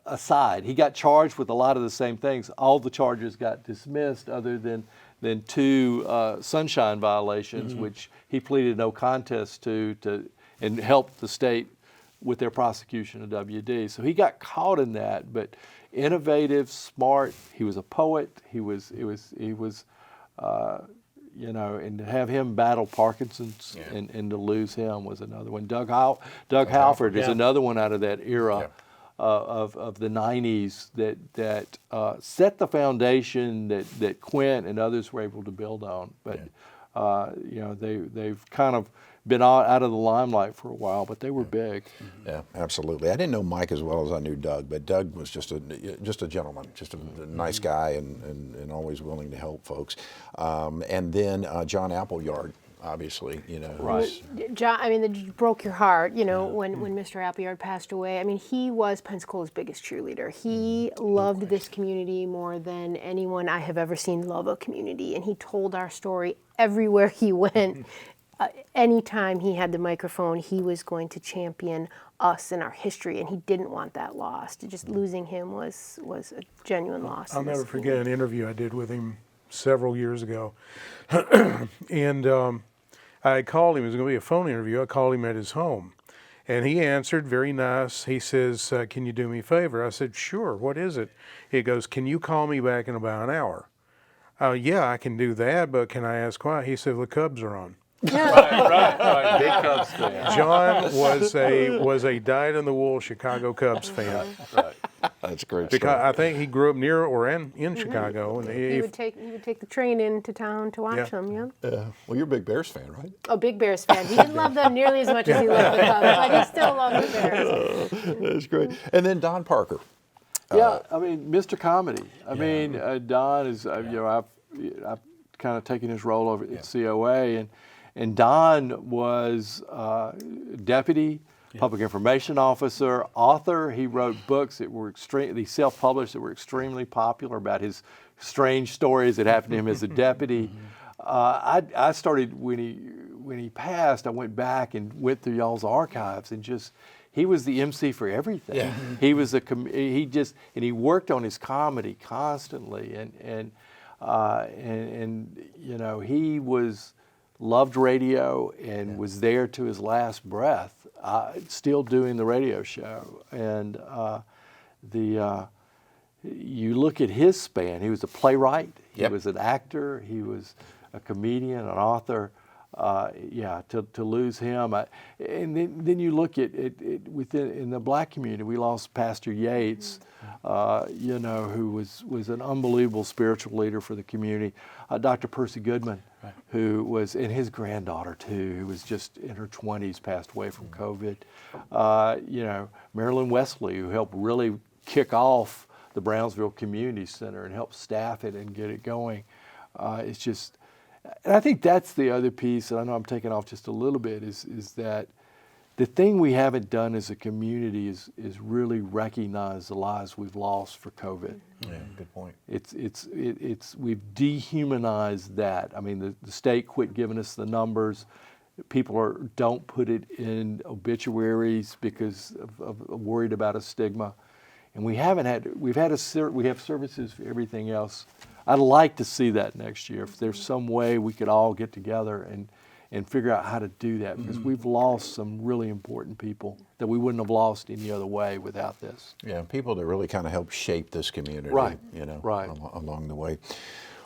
Speaker 2: aside. He got charged with a lot of the same things. All the charges got dismissed other than 2 sunshine violations, which he pleaded no contest to and helped the state with their prosecution of WD. So he got caught in that, but innovative, smart. He was a poet. He was and to have him battle Parkinson's and to lose him was another one. Doug Halford is another one out of that era. Of the '90s that set the foundation that Quint and others were able to build on. But they've kind of been out of the limelight for a while, but they were big.
Speaker 1: Yeah, absolutely. I didn't know Mike as well as I knew Doug, but Doug was just a gentleman, just a nice guy and always willing to help folks. And then John Appleyard. Obviously,
Speaker 2: Right.
Speaker 5: John, that broke your heart, when Mr. Appleyard passed away. He was Pensacola's biggest cheerleader. He loved this community more than anyone I have ever seen love a community, and he told our story everywhere he went. Anytime he had the microphone, he was going to champion us and our history, and he didn't want that lost. Just losing him was a genuine loss.
Speaker 3: I'll never forget an interview I did with him several years ago, and I called him. It was going to be a phone interview. I called him at his home, and he answered very nice. He says, "Can you do me a favor?" I said, "Sure. What is it?" He goes, "Can you call me back in about an hour?" Yeah, I can do that, but can I ask why? He said, "The Cubs are on."
Speaker 2: Right. Big Cubs fan.
Speaker 3: John was a dyed-in-the-wool Chicago Cubs fan.
Speaker 2: Right.
Speaker 1: That's great.
Speaker 3: Because I think he grew up near or in Chicago, and
Speaker 5: He would take the train into town to watch them. Yeah.
Speaker 1: Well, you're a big Bears fan, right?
Speaker 5: A big Bears fan. He didn't love them nearly as much as he loved the Cubs, but he still loved the Bears.
Speaker 1: That's great. And then Don Parker.
Speaker 2: Mr. Comedy. Don is. I've kind of taken his role over at COA, and Don was deputy. Public information officer, author. He wrote books that were he self-published that were extremely popular about his strange stories that happened to him as a deputy. I started when he passed. I went back and went through y'all's archives and he was the MC for everything. Yeah. He was he worked on his comedy constantly and he loved radio and was there to his last breath. Still doing the radio show, and you look at his span. He was a playwright. He was an actor. He was a comedian, an author. To lose him, and then you look at in the black community. We lost Pastor Yates, who was an unbelievable spiritual leader for the community. Dr. Percy Goodman. who was, and his granddaughter too, who was just in her 20s, passed away from COVID. Marilyn Wesley, who helped really kick off the Brownsville Community Center and help staff it and get it going. It's just, and I think that's the other piece, and I know I'm taking off just a little bit, is that the thing we haven't done as a community is really recognize the lives we've lost for COVID.
Speaker 1: Yeah, good point.
Speaker 2: We've dehumanized that. I mean, the state quit giving us the numbers. People don't put it in obituaries because of worried about a stigma. And we have services for everything else. I'd like to see that next year. If there's some way we could all get together and figure out how to do that, because we've lost some really important people that we wouldn't have lost any other way without this.
Speaker 1: Yeah, people that really kind of help shape this community,
Speaker 2: Right.
Speaker 1: Right. Along the way.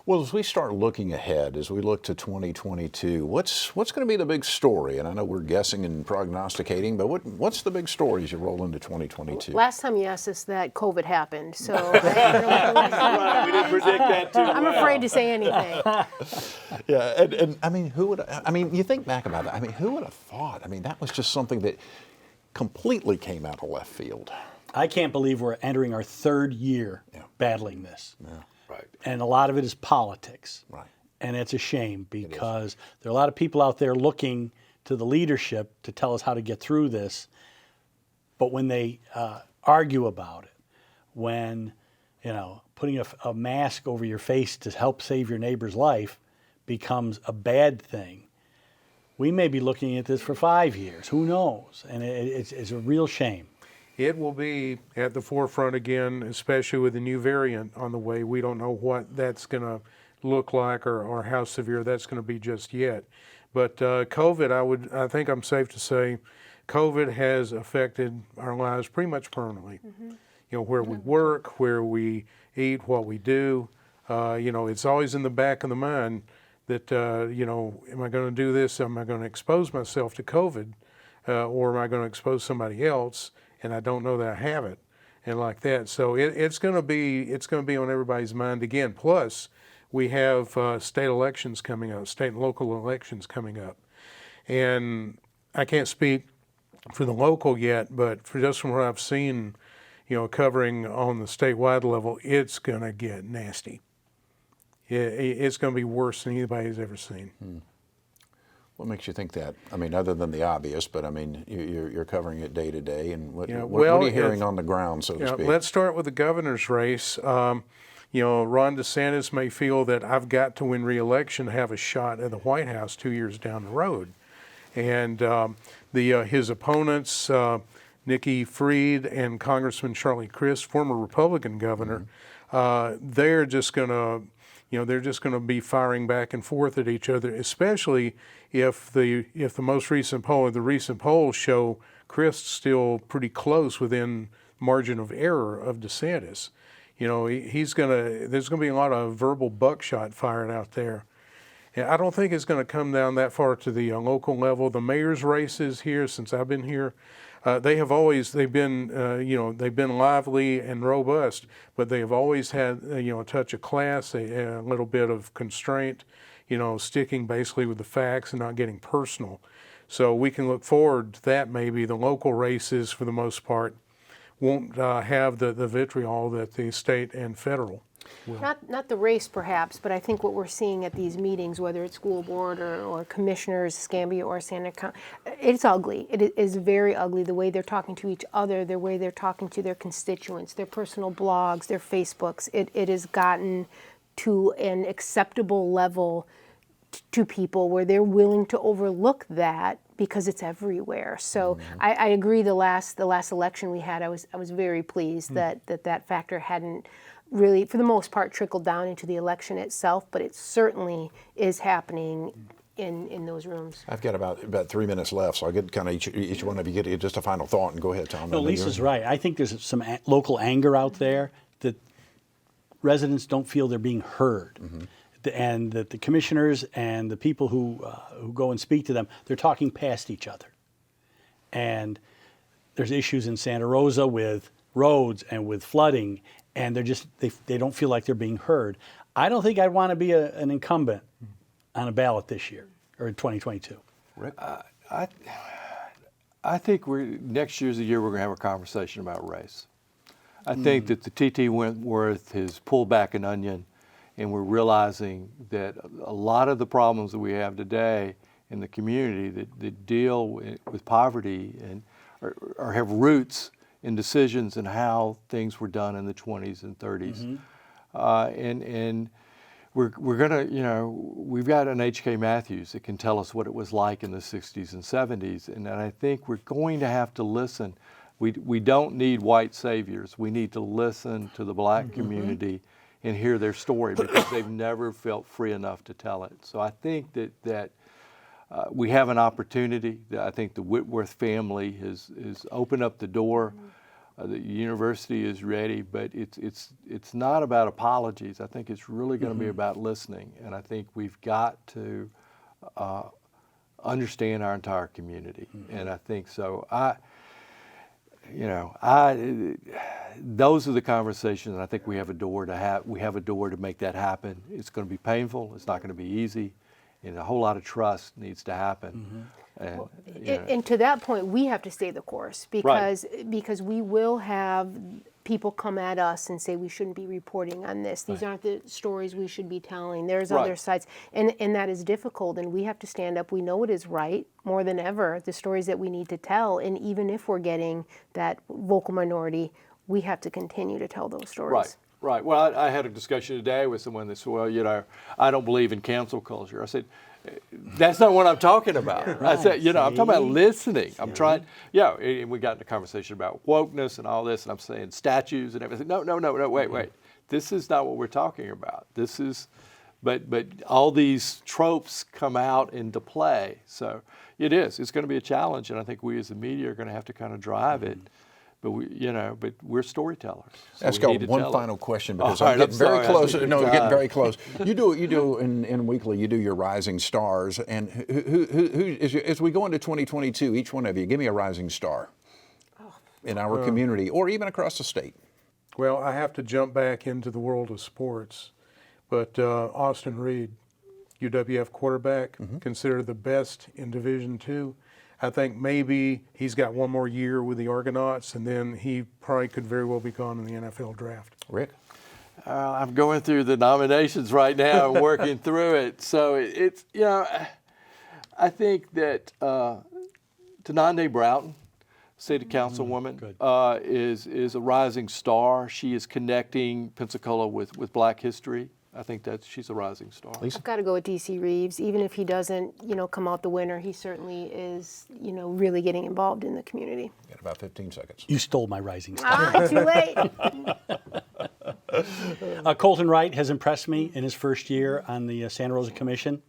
Speaker 1: Well, as we start looking ahead, as we look to 2022, what's going to be the big story? And I know we're guessing and prognosticating, but what's the big story as you roll into 2022?
Speaker 5: Last time you asked us that, COVID happened, so
Speaker 2: We didn't predict that too
Speaker 5: I'm afraid to say anything.
Speaker 1: Yeah, and I mean, you think back about that. I mean, who would have thought? I mean, that was just something that completely came out of left field.
Speaker 4: I can't believe we're entering our third year battling this.
Speaker 1: Yeah.
Speaker 2: Right.
Speaker 4: And a lot of it is politics.
Speaker 1: Right.
Speaker 4: And it's a shame because there are a lot of people out there looking to the leadership to tell us how to get through this. But when they argue about it, when, putting a mask over your face to help save your neighbor's life becomes a bad thing, we may be looking at this for 5 years. Who knows? And it's a real shame.
Speaker 3: It will be at the forefront again, especially with the new variant on the way. We don't know what that's going to look like or how severe that's going to be just yet. But COVID, I think I'm safe to say, COVID has affected our lives pretty much permanently. Where we work, where we eat, what we do. It's always in the back of the mind that, am I going to do this? Am I going to expose myself to COVID? Or am I going to expose somebody else? And I don't know that I have it, and like that. So it's going to be on everybody's mind again. Plus, we have state elections coming up, state and local elections coming up, and I can't speak for the local yet, but just from what I've seen, covering on the statewide level, it's going to get nasty. It's going to be worse than anybody's ever seen.
Speaker 1: What makes you think that? I mean, other than the obvious, but I mean, you're covering it day to day, and what are you hearing on the ground, so to speak?
Speaker 3: Let's start with the governor's race. Ron DeSantis may feel that I've got to win re-election to have a shot at the White House 2 years down the road, and his opponents, Nikki Fried and Congressman Charlie Crist, former Republican governor, they're just going to be firing back and forth at each other, especially if the most recent poll, the recent polls show Crist still pretty close within margin of error of DeSantis. There's going to be a lot of verbal buckshot fired out there. And I don't think it's going to come down that far to the local level. The mayor's races here, since I've been here, they've been lively and robust, but they have always had a touch of class, a little bit of constraint, sticking basically with the facts and not getting personal. So we can look forward to that. Maybe the local races, for the most part, won't have the vitriol that the state and federal will.
Speaker 5: Not the race, perhaps, but I think what we're seeing at these meetings, whether it's school board or commissioners, Escambia or Santa County, it's ugly. It is very ugly, the way they're talking to each other, the way they're talking to their constituents, their personal blogs, their Facebooks. It has gotten to an acceptable level to people where they're willing to overlook that because it's everywhere. So I agree. The last election we had, I was very pleased that factor hadn't really, for the most part, trickled down into the election itself, but it certainly is happening in those rooms.
Speaker 1: I've got about 3 minutes left, so I'll get kind of each one of you get just a final thought, and go ahead, Tom.
Speaker 4: No, Lisa's right. I think there's some local anger out there that residents don't feel they're being heard. And that the commissioners and the people who go and speak to them, they're talking past each other. And there's issues in Santa Rosa with roads and with flooding, and they don't feel like they're being heard. I don't think I'd want to be an incumbent on a ballot this year or in 2022?
Speaker 1: Rick?
Speaker 2: I think next year's the year we're going to have a conversation about race. I think that the T.T. Wentworth has pulled back an onion, and we're realizing that a lot of the problems that we have today in the community that deal with poverty and or have roots in decisions and how things were done in the 20s and 30s. And we're going to, we've got an H.K. Matthews that can tell us what it was like in the 60s and 70s. And I think we're going to have to listen. We don't need white saviors. We need to listen to the black community and hear their story because they've never felt free enough to tell it. So I think that we have an opportunity. I think the Whitworth family has opened up the door. The university is ready, but it's not about apologies. I think it's really going to be about listening, and I think we've got to understand our entire community. And I think so. Those are the conversations, and I think we have a door to have. We have a door to make that happen. It's going to be painful. It's not going to be easy, and a whole lot of trust needs to happen.
Speaker 5: And to that point, we have to stay the course because we will have people come at us and say we shouldn't be reporting on this. These aren't the stories we should be telling. There's other sides, and that is difficult. And we have to stand up. We know it is right more than ever. The stories that we need to tell, and even if we're getting that vocal minority, we have to continue to tell those stories.
Speaker 2: Right. Well, I had a discussion today with someone that said, well, I don't believe in cancel culture. I said, that's not what I'm talking about. I said, I'm talking about listening. I'm trying, and we got into a conversation about wokeness and all this, and I'm saying statues and everything. No, wait. This is not what we're talking about. This is, but all these tropes come out into play. So it's going to be a challenge, and I think we as the media are going to have to kind of drive it. But but we're storytellers. So
Speaker 1: Ask one final question because I'm getting very close. No, we're getting very close. You do in Inweekly. You do your rising stars, and who as we go into 2022, each one of you give me a rising star in our community or even across the state.
Speaker 3: Well, I have to jump back into the world of sports, but Austin Reed, UWF quarterback, considered the best in Division II. I think maybe he's got one more year with the Argonauts, and then he probably could very well be gone in the NFL draft.
Speaker 1: Rick?
Speaker 2: I'm going through the nominations right now and working through it. So it's, I think that Tanande Broughton, City Councilwoman, is a rising star. She is connecting Pensacola with Black history. I think that she's a rising star.
Speaker 1: Lisa?
Speaker 5: I've got to go with D.C. Reeves. Even if he doesn't, come out the winner, he certainly is, really getting involved in the community.
Speaker 1: Got about 15 seconds.
Speaker 4: You stole my rising star.
Speaker 5: Too late.
Speaker 4: Colton Wright has impressed me in his first year on the Santa Rosa Commission.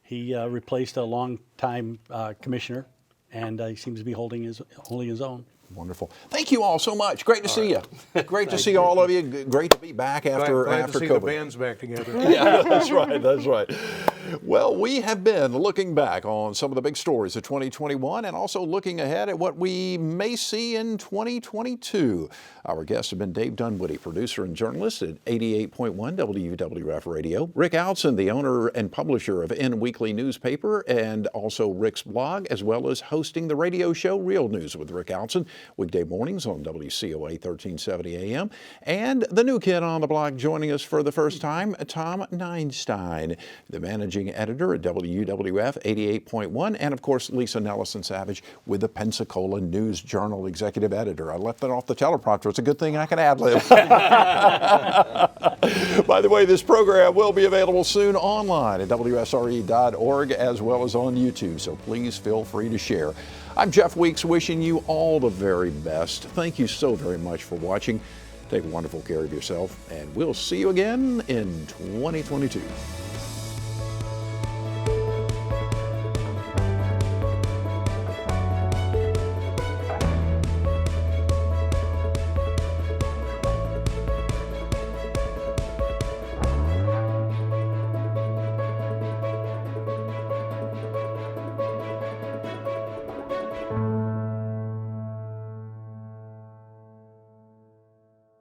Speaker 4: He replaced a longtime commissioner, and he seems to be holding his own.
Speaker 1: Wonderful. Thank you all so much. Great to see you. Great to see all of you. Great to be back after
Speaker 3: Glad to see
Speaker 1: COVID.
Speaker 3: the band's back together.
Speaker 1: Yeah, that's right. Well, we have been looking back on some of the big stories of 2021 and also looking ahead at what we may see in 2022. Our guests have been Dave Dunwoody, producer and journalist at 88.1 WUWF Radio, Rick Outzen, the owner and publisher of Inweekly newspaper and also Rick's blog, as well as hosting the radio show Real News with Rick Outzen, weekday mornings on WCOA 1370 AM. And the new kid on the block joining us for the first time, Tom Ninestine, the managing editor at WUWF 88.1, and of course Lisa Nellesen Savage with the Pensacola News Journal executive editor. I left that off the teleprompter. It's a good thing I can ad-lib. By the way, this program will be available soon online at WSRE.org as well as on YouTube, so please feel free to share. I'm Jeff Weeks, wishing you all the very best. Thank you so very much for watching. Take wonderful care of yourself, and we'll see you again in 2022.